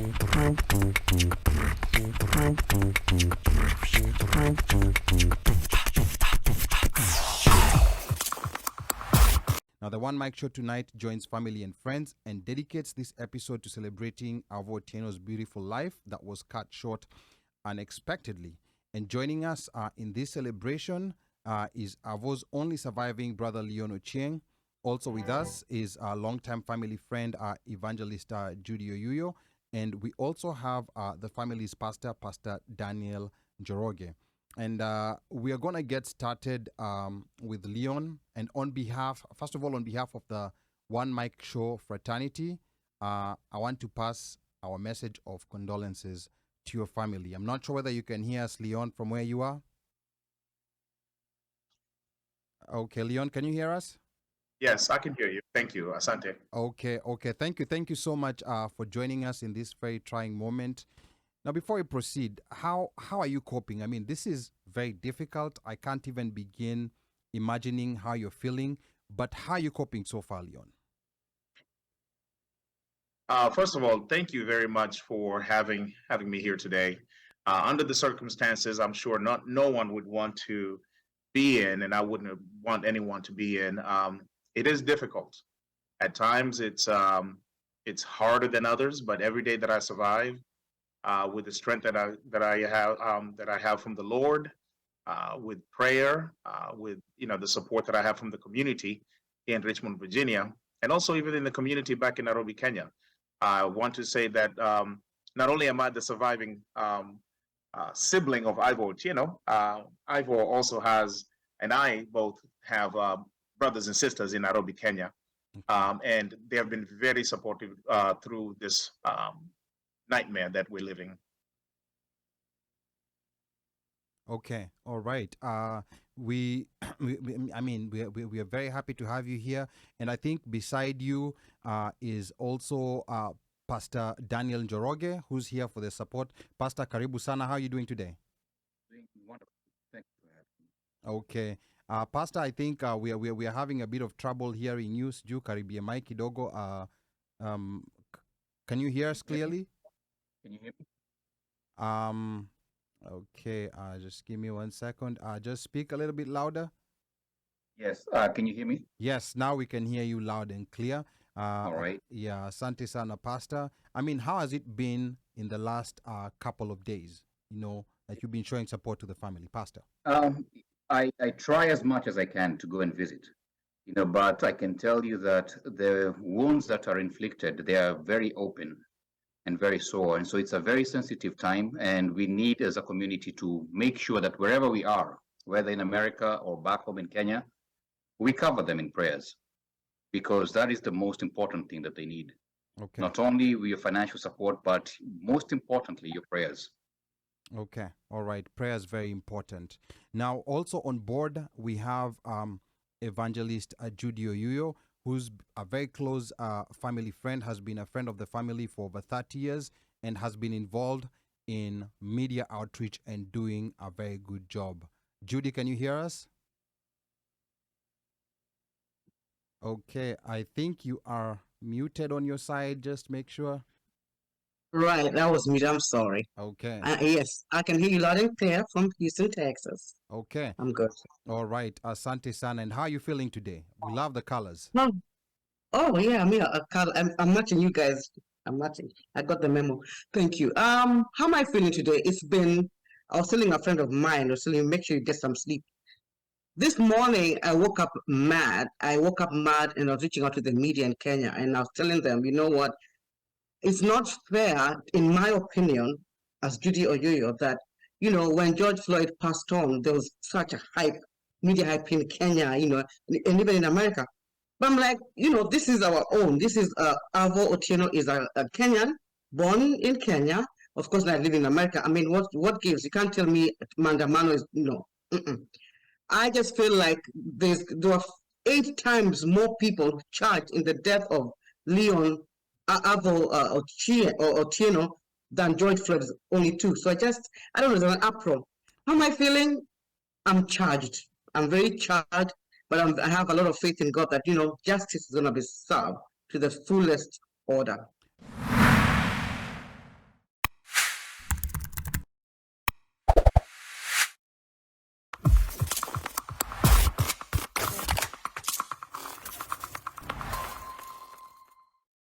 Now, the One Mic Show tonight joins family and friends and dedicates this episode to celebrating Otieno's beautiful life that was cut short unexpectedly. And joining us in this celebration is Irvo's only surviving brother, Leon Ochieng. Also with us is our longtime family friend, Evangelist JUDY OYUYO. And we also have the family's pastor, Pastor Daniel Njoroge. And we are going to get started with Leon. And first of all, on behalf of the One Mic Show fraternity, I want to pass our message of condolences to your family. I'm not sure whether you can hear us, Leon, from where you are. Okay, Leon, can you hear us? Yes, I can hear you. Thank you, Asante. Okay. Thank you so much for joining us in this very trying moment. Now, before we proceed, how are you coping? I mean, this is very difficult. I can't even begin imagining how you're feeling. But how are you coping so far, Leon? First of all, thank you very much for having me here today. Under the circumstances, I'm sure no one would want to be in, and I wouldn't want anyone to be in. It is difficult. At times, it's harder than others. But every day that I survive, with the strength that I have from the Lord, with prayer, with the support that I have from the community in Richmond, Virginia, and also even in the community back in Nairobi, Kenya. I want to say that not only am I the surviving sibling of Irvo Otieno, Irvo also has, and I both have brothers and sisters in Nairobi, Kenya, and they have been very supportive through this nightmare that we're living. Okay, all right. We are very happy to have you here, and I think beside you is also Pastor Daniel Njoroge, who's here for the support. Pastor, karibu sana. How are you doing today? Doing wonderful. Thank you for having me. Okay, Pastor, I think we are having a bit of trouble hearing you. Sijui karibia mic kidogo. Can you hear us clearly? Can you hear me? Okay, just give me 1 second. Just speak a little bit louder. Yes. Can you hear me? Yes, now we can hear you loud and clear. All right. Yeah, Asante sana, Pastor. I mean, how has it been in the last couple of days, that you've been showing support to the family, Pastor? I try as much as I can to go and visit, but I can tell you that the wounds that are inflicted, they are very open and very sore. And so it's a very sensitive time, and we need as a community to make sure that wherever we are, whether in America or back home in Kenya, we cover them in prayers, because that is the most important thing that they need. Okay. Not only your financial support, but most importantly, your prayers. Okay. All right. Prayer is very important. Now, also on board, we have Evangelist JUDY OYUYO, who's a very close family friend, has been a friend of the family for over 30 years, and has been involved in media outreach and doing a very good job. Judy, can you hear us? Okay, I think you are muted on your side. Just make sure. Right, that was me. I'm sorry. Okay. Yes, I can hear you loud and clear from Houston, Texas. Okay. I'm good. All right. Asante Sana. And how are you feeling today? We love the colors. Oh yeah, I mean, I'm matching you guys. I'm matching. I got the memo. Thank you. How am I feeling today? I was telling a friend of mine, I was telling him, make sure you get some sleep. This morning, I woke up mad. And I was reaching out to the media in Kenya, and I was telling them, you know what? It's not fair, in my opinion, as JUDY OYUYO, that, when George Floyd passed on, there was such a media hype in Kenya, and even in America. But I'm like, this is our own. This is Irvo Otieno is a Kenyan, born in Kenya. Of course, I live in America. I mean, what gives? You can't tell me Mandamano is, no. I just feel like there are 8 times more people charged in the death of Leon Irvo Otieno than George Floyd, only 2. So I don't know, there's an uproar. How am I feeling? I'm charged. I'm very charged, but I have a lot of faith in God that, justice is going to be served to the fullest order.